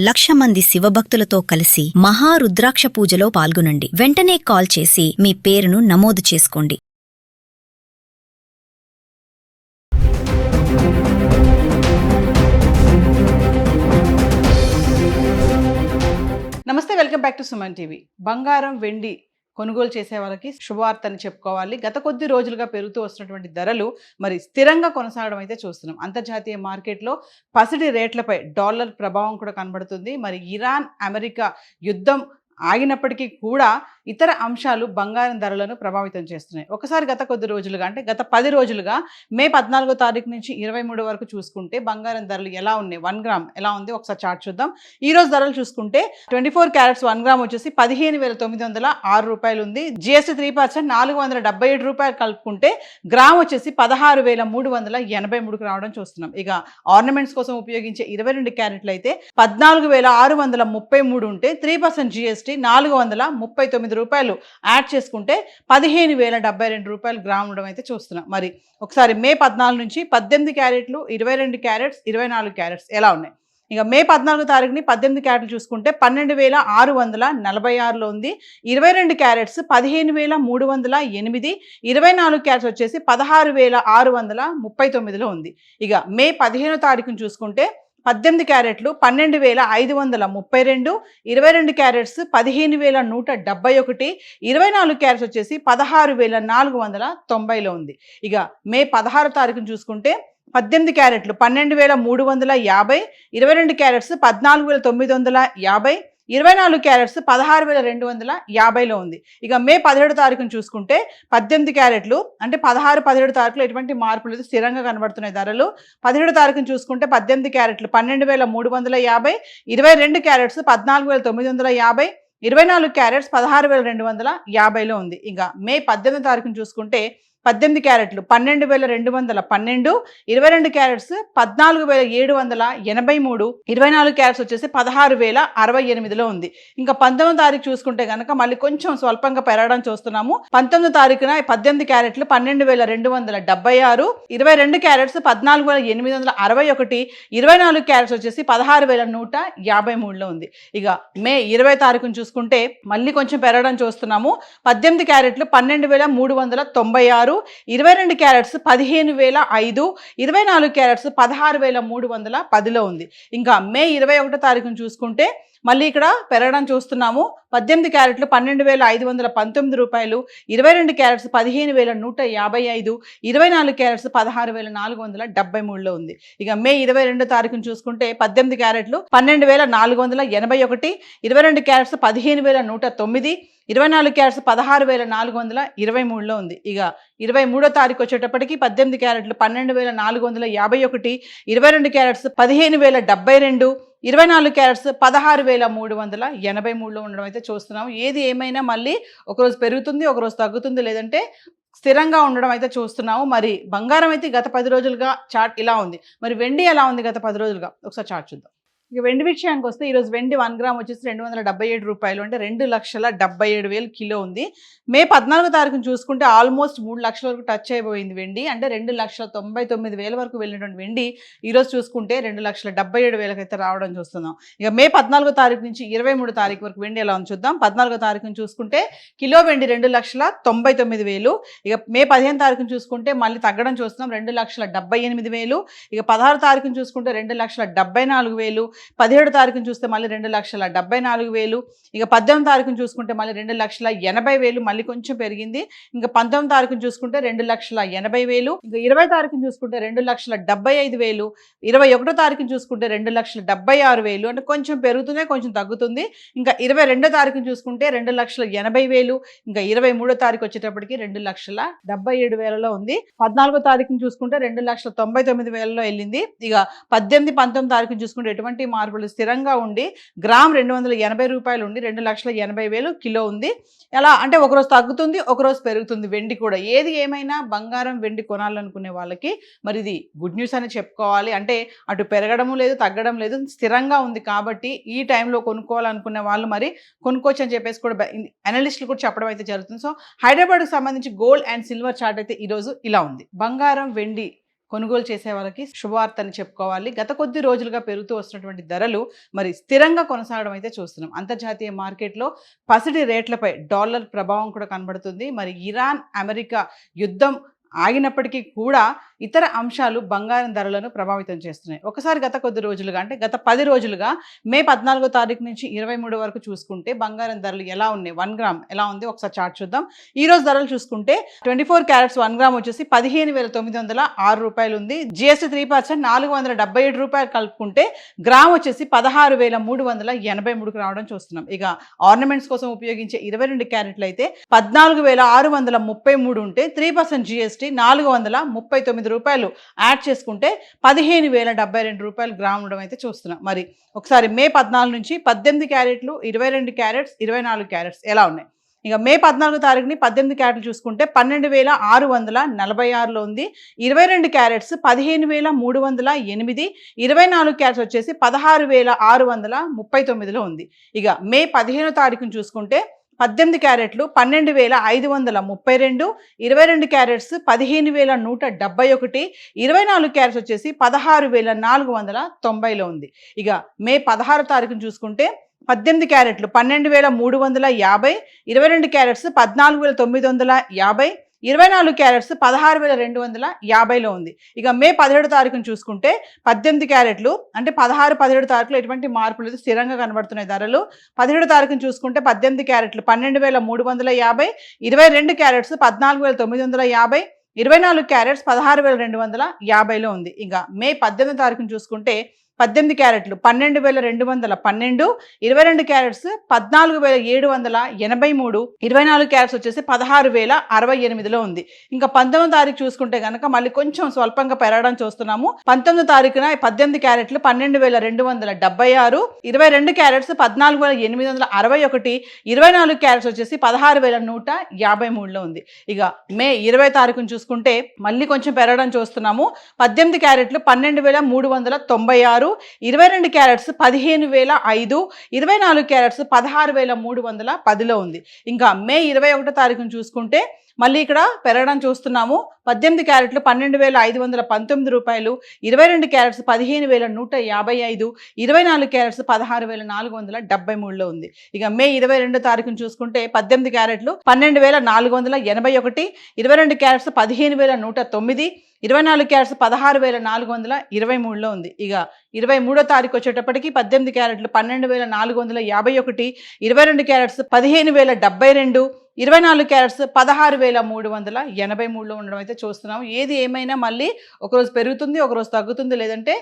1,00,000 మంది శివభక్తులతో కలిసి మహారుద్రాక్ష పూజలో పాల్గొనండి. వెంటనే కాల్ చేసి మీ పేరును నమోదు చేసుకోండి. నమస్తే, welcome back to Suman TV. బంగారం వెండి కొనుగోలు చేసే వాళ్ళకి శుభవార్త అని చెప్పుకోవాలి. గత కొద్ది రోజులుగా పెరుగుతూ వస్తున్నటువంటి ధరలు మరి స్థిరంగా కొనసాగడం అయితే చూస్తున్నాం. అంతర్జాతీయ మార్కెట్లో పసిడి రేట్లపై డాలర్ ప్రభావం కూడా కనబడుతుంది. మరి ఇరాన్ అమెరికా యుద్ధం ఆగినప్పటికీ కూడా ఇతర అంశాలు బంగారం ధరలను ప్రభావితం చేస్తున్నాయి. ఒకసారి గత కొద్ది రోజులుగా అంటే గత 10 రోజులుగా మే 14వ తారీఖు నుంచి 23 వరకు చూసుకుంటే బంగారం ధరలు ఎలా ఉన్నాయి, 1 గ్రామ్ ఎలా ఉంది ఒకసారి చార్ట్ చూద్దాం. ఈ రోజు ధరలు చూసుకుంటే 24 క్యారెట్స్ 1 గ్రామ్ వచ్చేసి 15,906 రూపాయలు ఉంది. జిఎస్టీ 3% 477 రూపాయలు కలుపుకుంటే గ్రామ్ వచ్చేసి 16,383కు రావడం చూస్తున్నాం. ఇక ఆర్నమెంట్స్ కోసం ఉపయోగించే 22 క్యారెట్లు అయితే 14,633 ఉంటే 3% జిఎస్టీ 439 రూపాయలు యాడ్ చేసుకుంటే 15,072 రూపాయలు గ్రామ్ ఉండడం అయితే చూస్తున్నాం. మరి ఒకసారి మే 14 నుంచి 18 క్యారెట్లు, 22 క్యారెట్స్, 24 క్యారెట్స్ ఎలా ఉన్నాయి? ఇక మే 14 తారీఖుని 18 క్యారెట్లు చూసుకుంటే 12,646లో ఉంది. 22 క్యారెట్స్ 15,308, 24 క్యారెట్స్ వచ్చేసి 16,639లో ఉంది. ఇక మే 15 తారీఖుని చూసుకుంటే 18 క్యారెట్లు 12,532, 22 క్యారెట్స్ 15,171, 24 క్యారెట్స్ వచ్చేసి 16,490లో ఉంది. ఇక మే 16 తారీఖును చూసుకుంటే 18 క్యారెట్లు 12,350, 22 క్యారెట్స్ 14,950, 24 క్యారెట్స్ 16,250లో ఉంది. ఇక మే 17 తారీఖును చూసుకుంటే 18 క్యారెట్లు అంటే 16-17 తారీఖులో ఎటువంటి మార్పులు లేదు, స్థిరంగా కనబడుతున్నాయి ధరలు. 17 తారీఖును చూసుకుంటే 18 క్యారెట్లు 12,350, 22 క్యారెట్స్ 14,950, 24 క్యారెట్స్ 16,250లో ఉంది. ఇక మే 18 తారీఖును చూసుకుంటే 18 క్యారెట్లు 12,212, 22 క్యారెట్స్ 14,783, 24 క్యారెట్స్ వచ్చేసి 16,068లో ఉంది. ఇంకా 19 తారీఖు చూసుకుంటే కనుక మళ్ళీ కొంచెం స్వల్పంగా పెరగడం చూస్తున్నాము. 19 తారీఖున 18 క్యారెట్లు 12,276, 22 క్యారెట్స్ 14,861, 24 క్యారెట్స్ వచ్చేసి 16,153లో ఉంది. ఇక మే 20 తారీఖును చూసుకుంటే మళ్ళీ కొంచెం పెరగడం చూస్తున్నాము. 18 క్యారెట్లు 12,396, 22 క్యారెట్స్ 15,005, 24 క్యారెట్స్ 16,310లో ఉంది. ఇంకా మే 21 తారీఖును చూసుకుంటే మళ్ళీ ఇక్కడ పెరగడం చూస్తున్నాము. 18 క్యారెట్లు 12,519 రూపాయలు, 22 క్యారెట్స్ 15,155, 24 క్యారెట్స్ 16,473లో ఉంది. ఇక మే 22 తారీఖును చూసుకుంటే 18 క్యారెట్లు 12,481, 22 క్యారెట్స్ 15,109, 24 క్యారెట్స్ 16,423లో ఉంది. ఇక 23 తారీఖు వచ్చేటప్పటికి 18 క్యారెట్లు 12,451, 22 క్యారెట్స్ 15,072, 24 క్యారెట్స్ 16,383లో ఉండడం అయితే చూస్తున్నాము. ఏది ఏమైనా మళ్ళీ ఒకరోజు పెరుగుతుంది, ఒకరోజు తగ్గుతుంది, లేదంటే స్థిరంగా ఉండడం అయితే చూస్తున్నాము. మరి బంగారం అయితే గత 10 రోజులుగా చార్ట్ ఇలా ఉంది. మరి వెండి ఎలా ఉంది గత 10 రోజులుగా ఒకసారి చార్ట్ చూద్దాం. ఇక వెండి విషయానికి వస్తే ఈరోజు వెండి 1 గ్రామ్ వచ్చేసి 277 రూపాయలు అంటే 2,77,000 కిలో ఉంది. మే 14 తారీఖును చూసుకుంటే ఆల్మోస్ట్ 3 లక్షల వరకు టచ్ అయిపోయింది వెండి. అంటే 2,99,000 వరకు వెళ్ళినటువంటి వెండి ఈరోజు చూసుకుంటే 2,77,000 అయితే రావడం చూస్తున్నాం. ఇక మే 14 తారీఖు నుంచి 23 తారీఖు వరకు వెండి ఎలా ఉంది చూద్దాం. 14 తారీఖును చూసుకుంటే కిలో వెండి 2,99,000. ఇక మే 15 తారీఖును చూసుకుంటే మళ్ళీ తగ్గడం చూస్తున్నాం, 2,78,000. ఇక 16 తారీఖును చూసుకుంటే 2,74,000. 17 తారీఖును చూస్తే మళ్ళీ 2,74,000. ఇక 18 తారీఖును చూసుకుంటే మళ్ళీ 2,80,000, మళ్ళీ కొంచెం పెరిగింది. ఇంకా 19 తారీఖును చూసుకుంటే 2,80,000. ఇంకా 20 తారీఖును చూసుకుంటే 2,75,000. 21 తారీఖును చూసుకుంటే 2,76,000. అంటే కొంచెం పెరుగుతుంది, కొంచెం తగ్గుతుంది. ఇంకా 22 తారీఖును చూసుకుంటే 2,80,000. ఇంకా 23 తారీఖు వచ్చేటప్పటికి 2,77,000లో ఉంది. 14 తారీఖును చూసుకుంటే 2,99,000లో వెళ్ళింది. ఇక 18, 19 తారీఖును చూసుకుంటే ఎటువంటి మార్పులు స్థిరంగా ఉండి గ్రామ్ 280 రూపాయలు ఉండి 2,80,000 కిలో ఉంది. ఎలా అంటే ఒకరోజు తగ్గుతుంది, ఒకరోజు పెరుగుతుంది వెండి కూడా. ఏది ఏమైనా బంగారం వెండి కొనాలనుకునే వాళ్ళకి మరి ఇది గుడ్ న్యూస్ అని చెప్పుకోవాలి. అంటే అటు పెరగడము లేదు, తగ్గడం లేదు, స్థిరంగా ఉంది. కాబట్టి ఈ టైంలో కొనుక్కోవాలనుకునే వాళ్ళు మరి కొనుక్కోవచ్చు అని చెప్పేసి కూడా అనలిస్టులు కూడా చెప్పడం అయితే జరుగుతుంది. సో హైదరాబాద్కి సంబంధించి గోల్డ్ అండ్ సిల్వర్ చార్ట్ అయితే ఈరోజు ఇలా ఉంది. బంగారం వెండి కొనుగోలు చేసే వాళ్ళకి శుభవార్త అని చెప్పుకోవాలి. గత కొద్ది రోజులుగా పెరుగుతూ వస్తున్నటువంటి ధరలు మరి స్థిరంగా కొనసాగడం అయితే చూస్తున్నాం. అంతర్జాతీయ మార్కెట్లో పసిడి రేట్లపై డాలర్ ప్రభావం కూడా కనబడుతుంది. మరి ఇరాన్ అమెరికా యుద్ధం ఆగినప్పటికీ కూడా ఇతర అంశాలు బంగారం ధరలను ప్రభావితం చేస్తున్నాయి. ఒకసారి గత కొద్ది రోజులుగా అంటే గత 10 రోజులుగా మే 14వ తారీఖు నుంచి 23 వరకు చూసుకుంటే బంగారం ధరలు ఎలా ఉన్నాయి, 1 గ్రామ్ ఎలా ఉంది ఒకసారి చార్ట్ చూద్దాం. ఈ రోజు ధరలు చూసుకుంటే 24 క్యారెట్స్ 1 గ్రామ్ వచ్చేసి 15,906 రూపాయలు ఉంది. జిఎస్టీ 3% 477 రూపాయలు కలుపుకుంటే గ్రామ్ వచ్చేసి 16,383కు రావడం చూస్తున్నాం. ఇక ఆర్నమెంట్స్ కోసం ఉపయోగించే 22 క్యారెట్లు అయితే 14,633 ఉంటే 3% జిఎస్టీ 439 రూపాయలు యాడ్ చేసుకుంటే 15,072 రూపాయలు గ్రామ్ ఉండడం అయితే చూస్తున్నాం. మరి ఒకసారి మే 14 నుంచి 18 క్యారెట్లు, 22 క్యారెట్స్, 24 క్యారెట్స్ ఎలా ఉన్నాయి. ఇక మే 14 తారీఖుని 18 క్యారెట్లు చూసుకుంటే 12,646లో ఉంది. 22 క్యారెట్స్ 15,308, 24 క్యారెట్స్ వచ్చేసి 16,639లో ఉంది. ఇక మే 15 తారీఖుని చూసుకుంటే 18 క్యారెట్లు 12,532, 22 క్యారెట్స్ 15,171, 24 క్యారెట్స్ వచ్చేసి 16,490లో ఉంది. ఇక మే 16 తారీఖును చూసుకుంటే 18 క్యారెట్లు 12,350, 22 క్యారెట్స్ 14,950, 24 క్యారెట్స్ 16,250లో ఉంది. ఇక మే 17 తారీఖును చూసుకుంటే 18 క్యారెట్లు అంటే 16, 17 తారీఖులో ఎటువంటి మార్పులు లేదు, స్థిరంగా కనబడుతున్నాయి ధరలు. 17 తారీఖును చూసుకుంటే 18 క్యారెట్లు 12,350, 22 క్యారెట్స్ 14,950, 24 క్యారెట్స్ 16,250లో ఉంది. ఇక మే 18 తారీఖును చూసుకుంటే 18 క్యారెట్లు 12,212, 22 క్యారెట్స్ 14,783, 24 క్యారెట్స్ వచ్చేసి 16,068లో ఉంది. ఇంకా 19 తారీఖు చూసుకుంటే కనుక మళ్ళీ కొంచెం స్వల్పంగా పెరగడం చూస్తున్నాము. 19 తారీఖున 18 క్యారెట్లు 12,276, 22 క్యారెట్స్ 14,861, 24 క్యారెట్స్ వచ్చేసి 16,153లో ఉంది. ఇక మే 20 తారీఖును చూసుకుంటే మళ్ళీ కొంచెం పెరగడం చూస్తున్నాము. 18 క్యారెట్లు 12,396, 22 క్యారెట్స్ 15,005, 24 క్యారెట్స్ 16,310లో ఉంది. ఇంకా మే 21 తారీఖును చూసుకుంటే మళ్ళీ ఇక్కడ పెరగడం చూస్తున్నాము. 18 క్యారెట్లు 12,519 రూపాయలు, 22 క్యారెట్స్ 15,155, 24 క్యారెట్స్ 16,473లో ఉంది. ఇక మే 22 తారీఖును చూసుకుంటే 18 క్యారెట్లు 12,481, 22 క్యారెట్స్ 15,109, 24 క్యారెట్స్ 16,423లో ఉంది. ఇక 23 తారీఖు వచ్చేటప్పటికి 18 క్యారెట్లు 12,451, 22 క్యారెట్స్ 15,072, 24 క్యారెట్స్ 16,383లో ఉండడం అయితే చూస్తున్నాం. ఏది ఏమైనా మళ్ళీ ఒకరోజు పెరుగుతుంది, ఒకరోజు తగ్గుతుంది, లేదంటే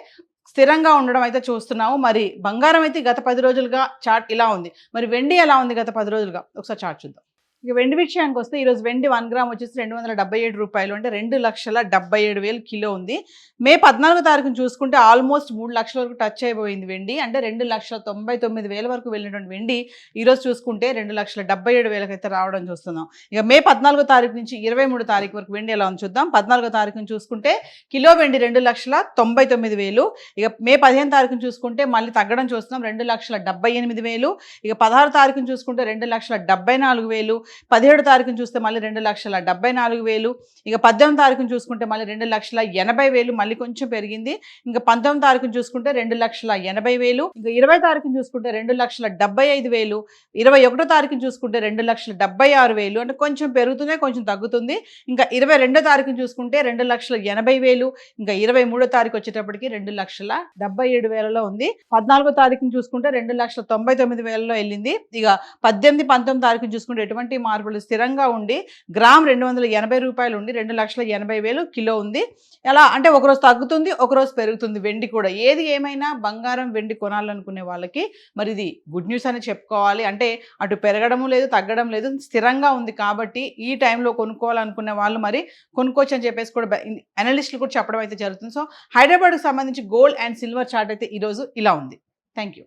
స్థిరంగా ఉండడం అయితే చూస్తున్నాము. మరి బంగారం అయితే గత 10 రోజులుగా చార్ట్ ఇలా ఉంది. మరి వెండి ఎలా ఉంది గత 10 రోజులుగా ఒకసారి చార్ట్ చూద్దాం. ఇక వెండి విషయానికి వస్తే ఈరోజు వెండి 1 గ్రామ్ వచ్చేసి 277 రూపాయలు, అంటే 2,77,000 కిలో ఉంది. మే 14 తారీఖును చూసుకుంటే ఆల్మోస్ట్ 3 లక్షల వరకు టచ్ అయిపోయింది వెండి, అంటే 2,99,000 వరకు వెళ్ళినటువంటి వెండి ఈరోజు చూసుకుంటే 2,77,000 అయితే రావడం చూస్తున్నాం. ఇక మే 14 తారీఖు నుంచి 23 తారీఖు వరకు వెండి ఎలా ఉంది చూద్దాం. 14 తారీఖును చూసుకుంటే కిలో వెండి 2,99,000. ఇక మే 15 తారీఖును చూసుకుంటే మళ్ళీ తగ్గడం చూస్తున్నాం, 2,78,000. ఇక 16 తారీఖును చూసుకుంటే 2,74,000. 17 తారీఖును చూస్తే మళ్ళీ 2,74,000. ఇక 18 తారీఖును చూసుకుంటే మళ్ళీ 2,80,000, మళ్ళీ కొంచెం పెరిగింది. ఇంకా 19 తారీఖును చూసుకుంటే 2,80,000. ఇంకా 20 తారీఖును చూసుకుంటే 2,75,000. 21 తారీఖును చూసుకుంటే 2,76,000, అంటే కొంచెం పెరుగుతుంది, కొంచెం తగ్గుతుంది. ఇంకా 22 తారీఖును చూసుకుంటే 2,80,000. ఇంకా 23 తారీఖు వచ్చేటప్పటికి 2,77,000లో ఉంది. 14 తారీఖును చూసుకుంటే 2,99,000లో వెళ్ళింది. ఇక 18, 19 తారీఖును చూసుకుంటే ఎటువంటి మార్పులు స్థిరంగా ఉండి గ్రామ్ 280 రూపాయలు ఉండి 2,80,000 కిలో ఉంది. ఎలా అంటే ఒకరోజు తగ్గుతుంది, ఒకరోజు పెరుగుతుంది వెండి కూడా. ఏది ఏమైనా బంగారం వెండి కొనాలనుకునే వాళ్ళకి మరి ఇది గుడ్ న్యూస్ అని చెప్పుకోవాలి. అంటే అటు పెరగడం లేదు, తగ్గడం లేదు, స్థిరంగా ఉంది. కాబట్టి ఈ టైంలో కొనుక్కోవాలనుకునే వాళ్ళు మరి కొనుక్కోవచ్చు అని చెప్పేసి కూడా అనలిస్టులు కూడా చెప్పడం అయితే జరుగుతుంది. సో హైదరాబాద్కి సంబంధించి గోల్డ్ అండ్ సిల్వర్ చార్ట్ అయితే ఈరోజు ఇలా ఉంది. Thank you.